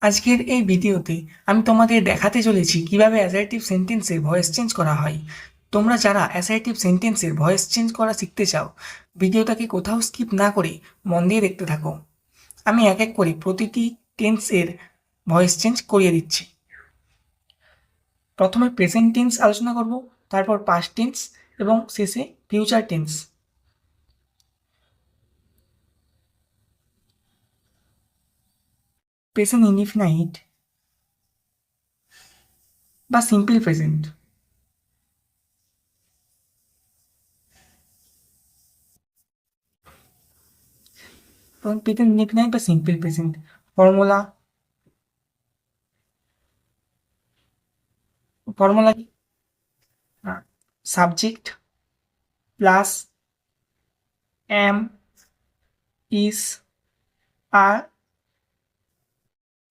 আজকের এই ভিডিওতে আমি তোমাদের দেখাতে চলেছি কিভাবে অ্যাসার্টিভ সেন্টেন্সে ভয়েস চেঞ্জ করা হয়। তোমরা যারা অ্যাসার্টিভ সেন্টেন্সের ভয়েস চেঞ্জ করা শিখতে চাও, ভিডিওটাকে কোথাও স্কিপ না করে মন দিয়ে দেখতে থাকো। আমি এক এক করে প্রতিটি টেন্সের ভয়েস চেঞ্জ করিয়ে দিচ্ছি। প্রথমে প্রেজেন্ট টেন্স আলোচনা করব, তারপর পাস্ট টেন্স এবং শেষে ফিউচার টেন্স। প্রেজেন্ট ইনডিফিনাইট বা সিম্পল প্রেজেন্ট। প্রেজেন্ট ইনডিফিনাইট বা simple present formula formula subject plus am is are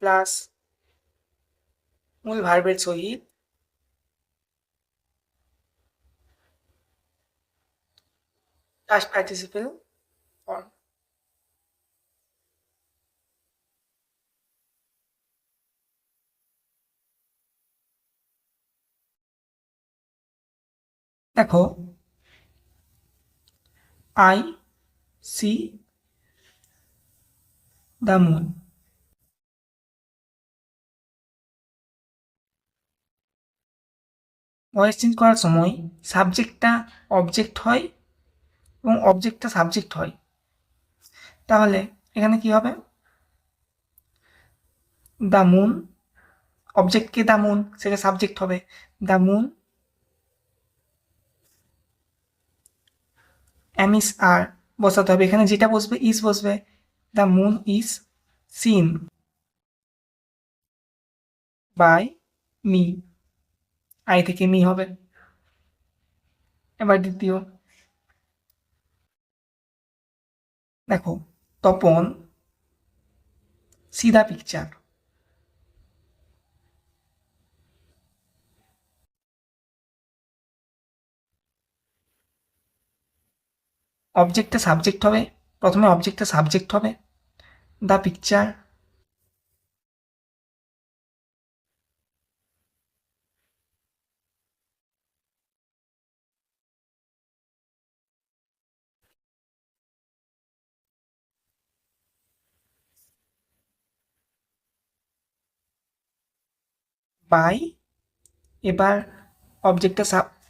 plus মূল ভার্বের সহিত পাস্ট পার্টিসিপেল ফর্ম। দেখো, I see the moon. Voice change করার সময় সাবজেক্টটা অবজেক্ট হয় এবং অবজেক্টটা সাবজেক্ট হয়। তাহলে এখানে কি হবে? দ্য মুন, অবজেক্টকে দ্য মুন, সেটা সাবজেক্ট হবে। The moon am is are বসাতে হবে, এখানে যেটা বসবে ইজ বসবে। The moon is seen by me, I থেকে মি হবে। এবার দ্বিতীয়, দেখো, তপন সি দ্য পিকচার। অবজেক্টটা সাবজেক্ট হবে, প্রথমে অবজেক্টটা সাবজেক্ট হবে, দ্য পিকচার বাই, এবার অবজেক্টটা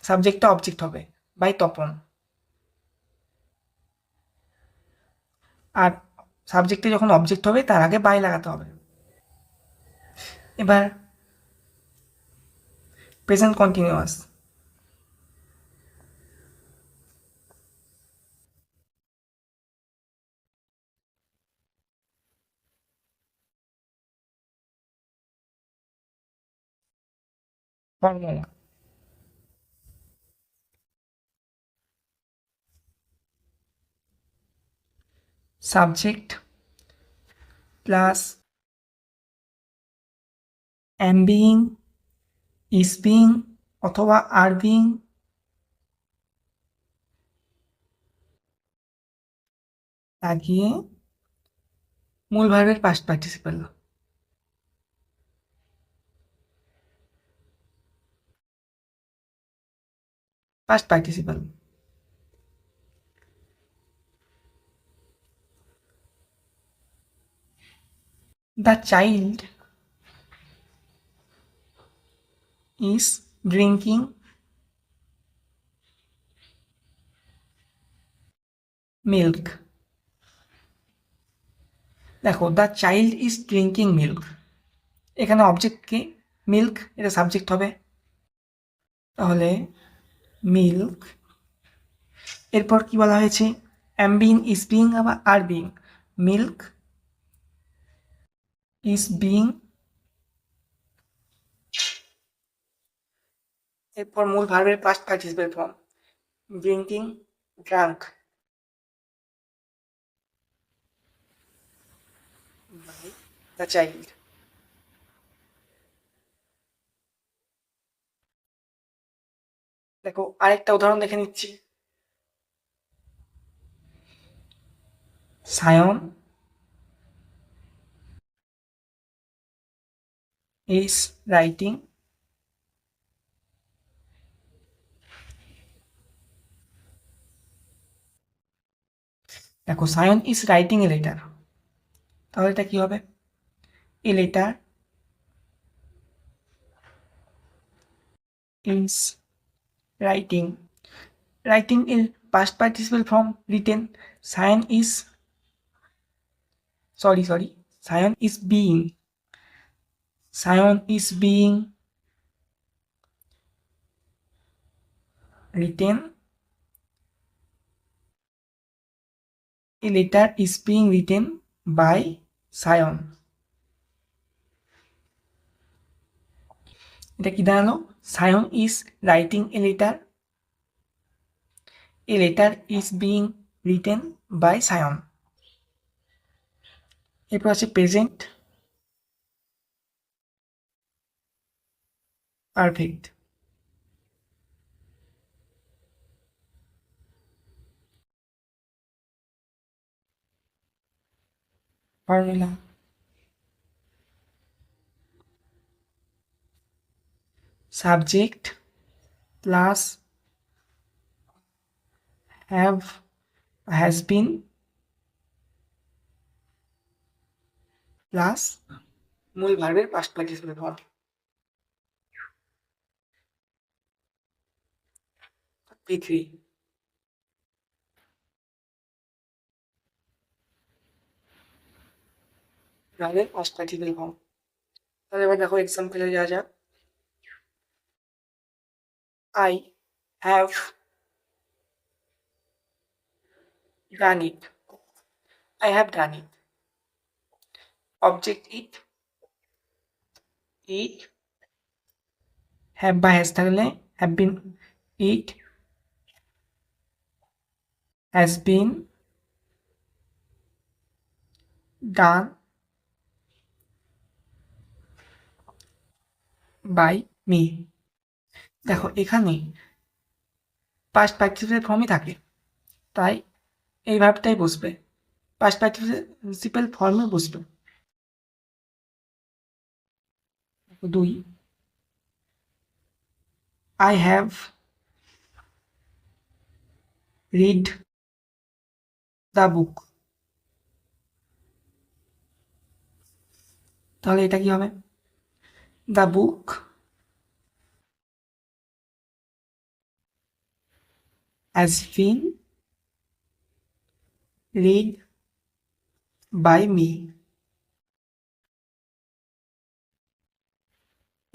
সাবজেক্টটা অবজেক্ট হবে, বাই তপন। আর সাবজেক্টে যখন অবজেক্ট হবে তার আগে বাই লাগাতে হবে। এবার present continuous, formula subject plus am being, is being অথবা আর বিইং লাগিয়ে মূল ভার্বের past participle, past participle. The child is drinking milk. দেখো, the child is drinking milk, এখানে অবজেক্টকে মিল্ক, এটা সাবজেক্ট হবে, তাহলে মিল্ক। এরপর কি বলা হয়েছে? অ্যাম বিং, ইজ বিং আবার আর বিং। মিল্ক ইজ বিং, এরপর মূল ভার্বের past participle form, drinking, drunk by the child. দেখো, আরেকটা উদাহরণ দেখে নিচ্ছি। সায়ন is writing দেখো Sayan is writing a letter, তাহলে এটা কি হবে? A letter is writing, writing এর past participle form written, Sayan is sorry Sayan is being, Sayan is being written, a letter is being written by Sayan. এটা কি দাঁড়ালো? Sayan is writing a letter, a letter is being written by Sayan. এরপর আছে present perfect, formula subject plus have has been plus মূল ভার্বের past participle form. P3 ভার্বের past participle form. তাহলে এবার দেখো এক্সাম্পলে যাওয়া যাক। I have done it, I have done it, object it have বা has থাকলে have been, it has been done by me। দেখো এখানে পাস্ট পার্টিসিপেল ফর্মই থাকে, তাই এই ভার্বটাই বসবে, পাস্ট পার্টিসিপেল ফর্মে বসবে। 2 I have read the book, তাহলে এটা কি হবে? The book has been read by me।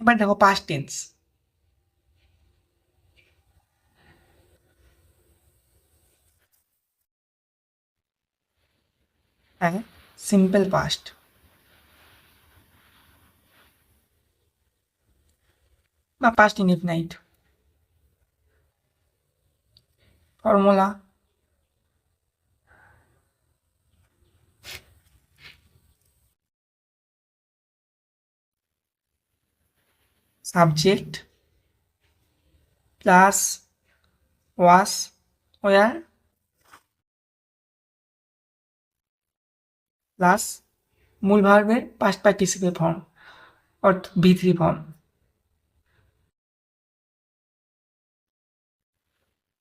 এবার দেখো পাস্ট টেন্স, হ্যাঁ সিম্পল পাস্ট বা past indefinite. Formula subject plus was were plus মূল ভার্বের পাস্ট পার্টিসিপেল ফর্ম অর্থাৎ V3 ফর্ম।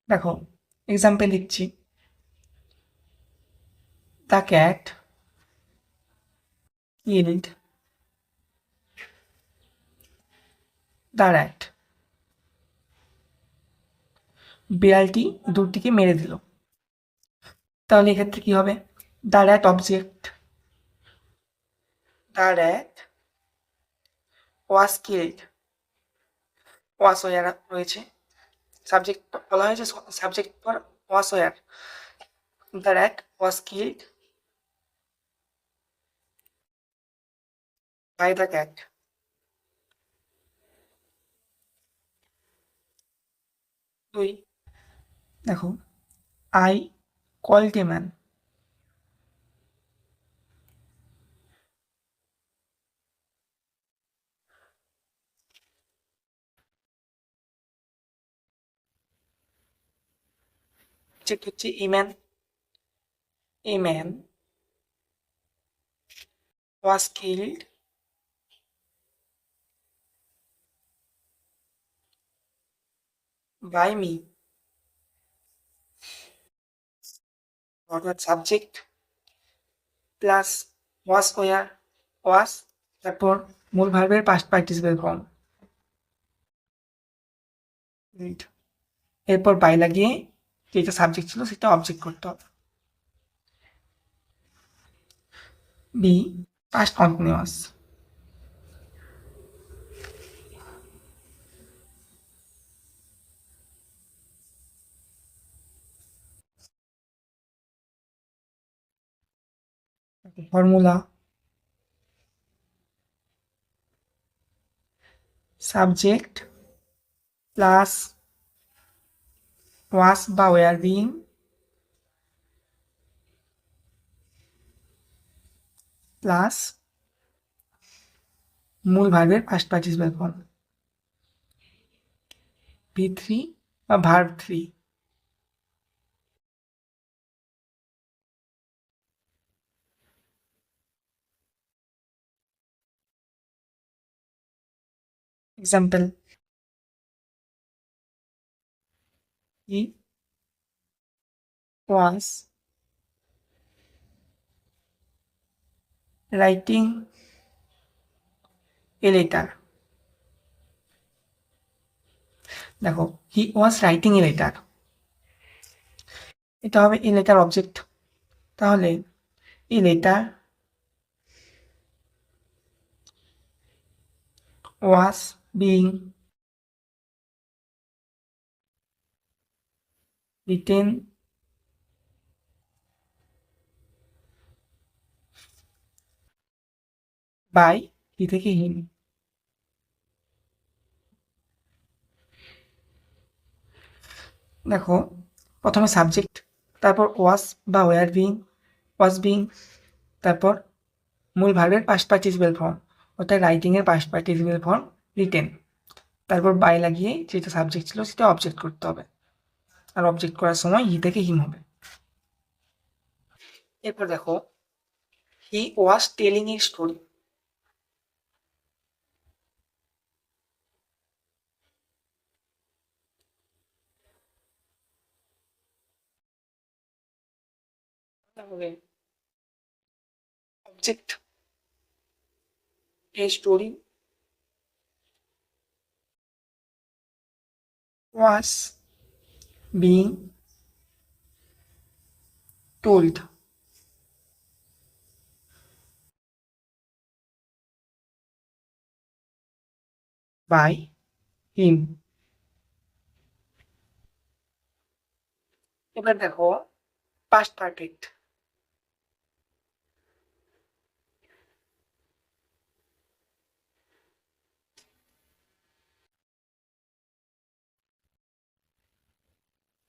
দেখো এক্সাম্পল লিখছি। The cat killed the rat, বিড়ালটি ইঁদুরটিকে মেরে দিল। তাহলে এক্ষেত্রে কি হবে? The rat object, the rat was killed, was were রয়েছে, সাবজেক্ট বলা হয়েছে সাবজেক্ট পর was were, the rat was killed by the cat. দুই দেখো I called a man, object হচ্ছে a man was killed by me অর্থাৎ subject plus was were was, তারপর মূল ভার্বের পাস্ট পার্টিসিপেল ফর্ম। এরপর বাই লাগিয়ে যেটা সাবজেক্ট ছিল সেটা অবজেক্ট করতে হবে। B past continuous. Formula subject plus was বা ওয়ার বিং প্লাস মূল ভার্বের ফার্স্ট পার্টিসিপেল ফর্ম ভি3 বা verb 3। Example, he was writing a letter. দেখো, he was writing a letter, এটা হবে এ লেটার অবজেক্ট। তাহলে a letter was being written by he থেকে him. দেখো, প্রথমে সাবজেক্ট, তারপর ওয়াস বা ওয়াজ বিং, তারপর মূল ভার্বের পাস্ট পার্টিসিপেল ফর্ম অর্থাৎ রাইটিংয়ের পাস্ট পার্টিসিপেল ফর্ম রিটেন, তারপর বাই লাগিয়ে যেটা সাবজেক্ট ছিল সেটা অবজেক্ট করতে হবে, আর অবজেক্ট করার সময় হি থেকে হিম হবে। এরপর দেখো, he was telling a story. তাহলে object a story was being told by him. এবার দেখো পাস্ট পারফেক্ট।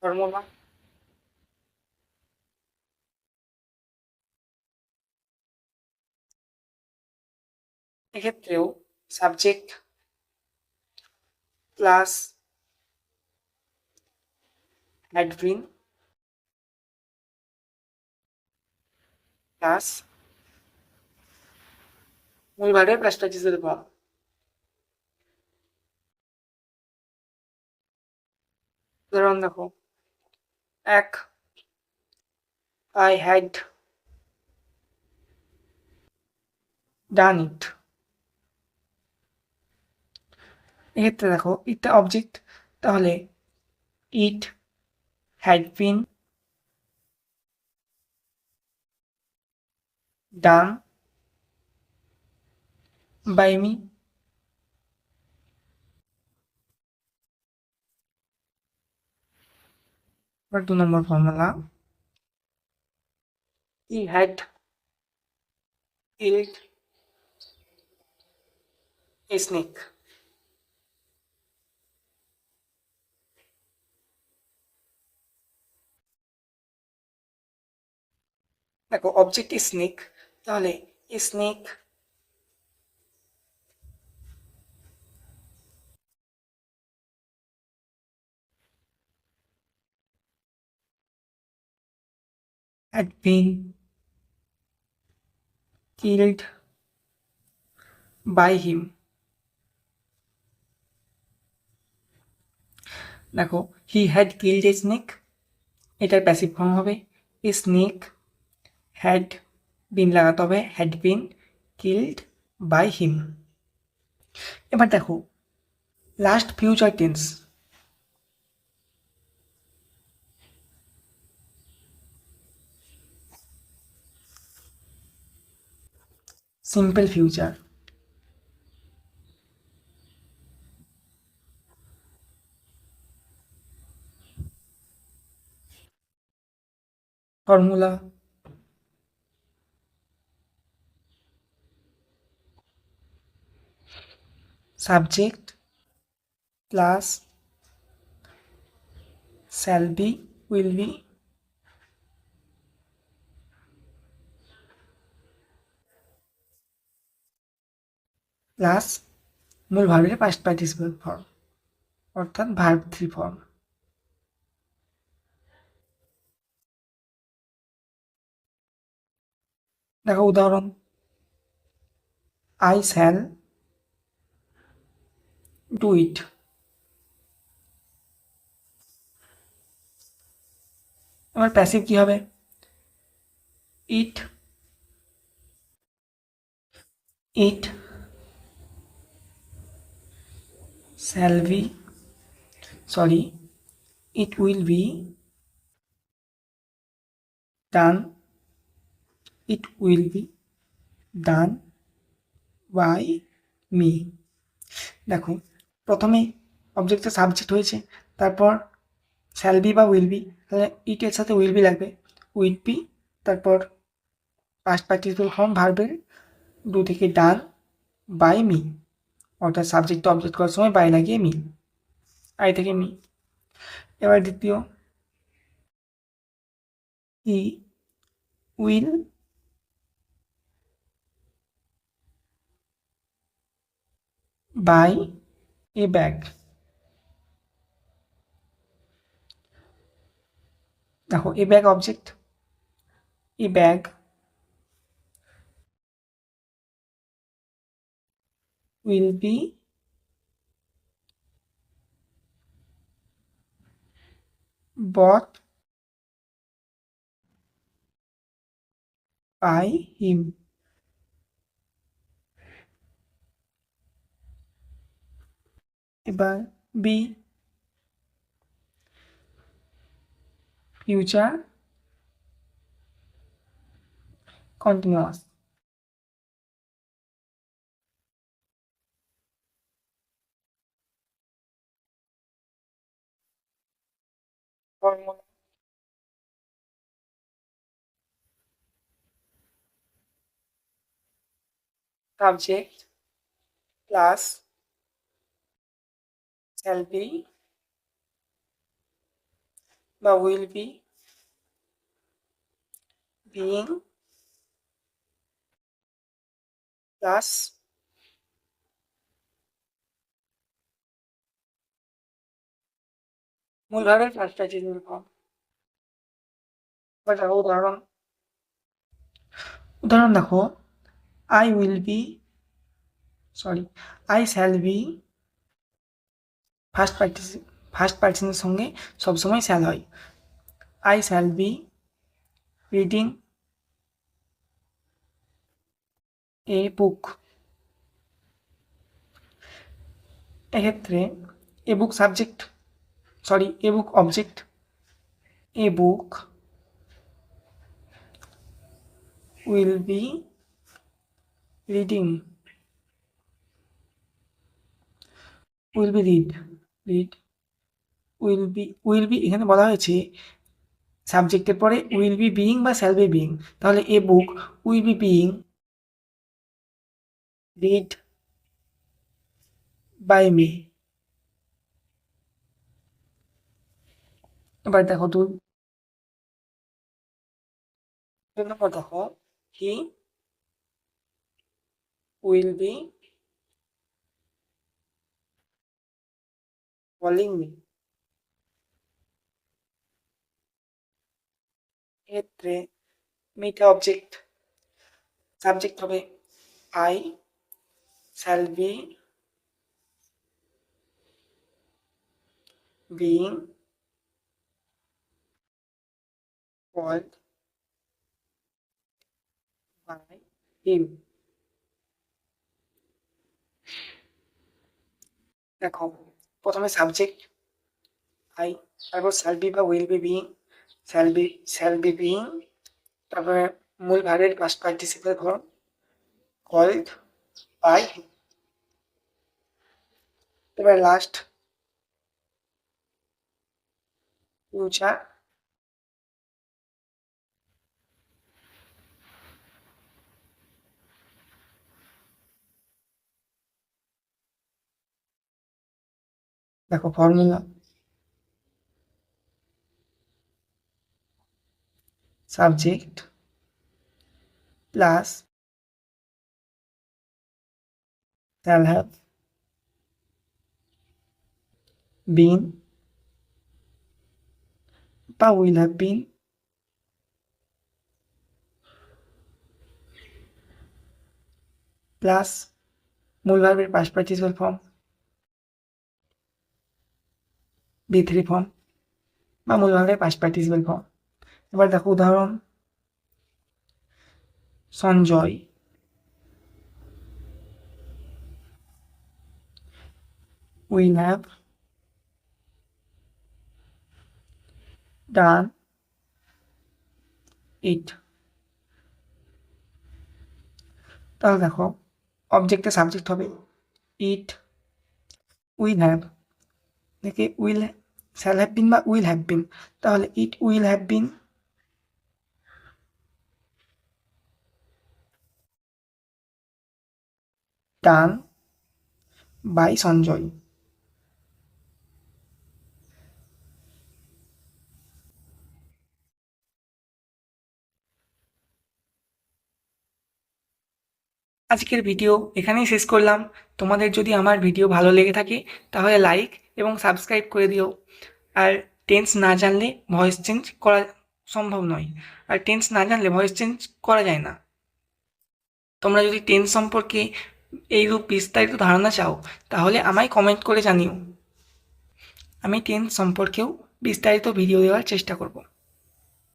ফর্মুলা এক্ষেত্রেও সাবজেক্ট প্লাস অ্যাডভিন প্লাস মূল ভার্বের পাস্ট পার্টিসিপেল ফর্ম। উদাহরণ দেখো, এক আই হ্যাড ডান ইট। এক্ষেত্রে দেখো ইটটা অবজেক্ট, তাহলে it had been done by me. এবার 2 number formula, he had killed a snake. দেখো অবজেক্ট স্নেক, তাহলে snake had been killed by him. দেখো, he had killed a snake, এটার প্যাসিভ ফর্ম হবে এ স্নেক হ্যাড বিন লাগাতে হবে, had been killed by him. এবার দেখো last future tense, simple future, formula subject plus shall be will be plus মূল ভার্বের past participle form অর্থাৎ verb three form. দেখো উদাহরণ, আই শ্যাল ডু ইট। এবার প্যাসিভ কি হবে, it it shall be sorry it will be done, it will be done by me. দেখো প্রথমে অবজেক্টটা সাবজেক্ট হয়েছে, তারপর শ্যাল বি বা উইল বি, তাহলে ইটের সাথে উইল বি লাগবে, উইল বি, তারপর পাস্ট পার্টিসিপেল ফর্ম ভার্বের ডু থেকে ডান বাই মি, অর্থাৎ সাবজেক্ট অবজেক্ট করার সময় বাই লাগিয়ে মি, আই থেকে মি। এবার দ্বিতীয়, he will buy a bag. দেখো a bag object, a bag will be bought by him। এবার B future continuous. Formula subject plus shall be বা উইল বি বিইং প্লাস মূল ভার্বের first participle form. এবার দেখো উদাহরণ, উদাহরণ দেখো, I will be sorry I shall be, first পার্সনের সঙ্গে সবসময় শ্যাল হয়, I shall be reading a book. এক্ষেত্রে a book subject a book object, a book will be reading, will be read will be এখানে বলা হয়েছে সাবজেক্টের পরে উইল বি বিইং বা শ্যাল বি বিইং, তাহলে a book will be being read by me. এবার দেখো দুই নম্বর, দেখো he will be calling me. ক্ষেত্রে মিটা অবজেক্ট, সাবজেক্ট হবে I shall be being called by him. দেখো, প্রথমে সাবজেক্ট আই, তারপর শ্যাল বি বা will be being, shall be being, তারপরে মূল ভার্বের past participle form called by him. এবার লাস্ট ফিউচার দেখো formula subject plus shall have been বা will have been প্লাস মূল ভার্বের past participle form B3 form বা মূল ভার্বের পাস্ট পার্টিসিপেল ফর্ম। এবার দেখো উদাহরণ, Sanjay will have done it। তাহলে দেখো অবজেক্টে সাবজেক্ট হবে ইট, উইল হ্যাভ দেখে উইল শ্যাল হ্যাভ বিন বা উইল হ্যাভ বিন, তাহলে it will have been done by Sanjay. আজকের ভিডিও এখানেই শেষ করলাম। তোমাদের যদি আমার ভিডিও ভালো লেগে থাকে তাহলে লাইক এবং সাবস্ক্রাইব করে দিও। আর টেন্স না জানলে ভয়েস চেঞ্জ করা সম্ভব নয়, আর টেন্স না জানলে ভয়েস চেঞ্জ করা যায় না। তোমরা যদি টেন্স সম্পর্কে এইরূপ বিস্তারিত ধারণা চাও তাহলে আমায় কমেন্ট করে জানিও। আমি টেন্স সম্পর্কেও বিস্তারিত ভিডিও দেওয়ার চেষ্টা করব।